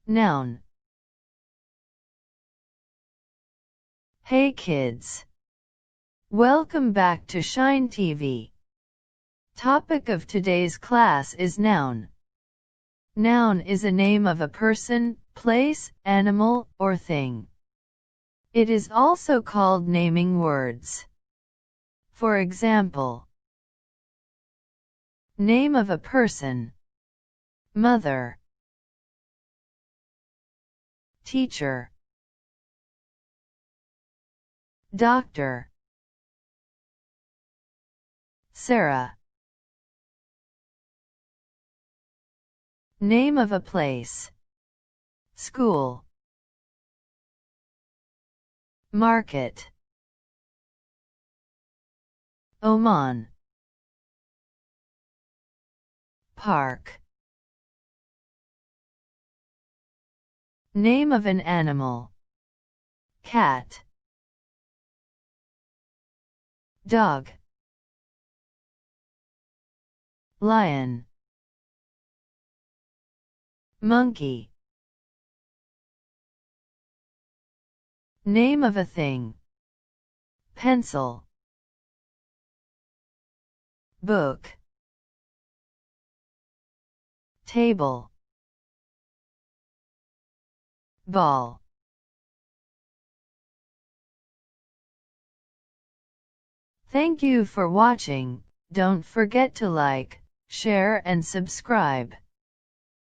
Noun. Hey kids! Welcome back to Shine TV. Topic of today's class is noun. Noun is a name of a person, place, animal, or thing. It is also called naming words. For example, name of a person: mother, teacher, doctor, Sarah. Name of a place: school, market, Oman, park. Name of an animal: cat, dog, lion, monkey. Name of a thing: pencil, book, table, ball. Thank you for watching. Don't forget to like, share and subscribe.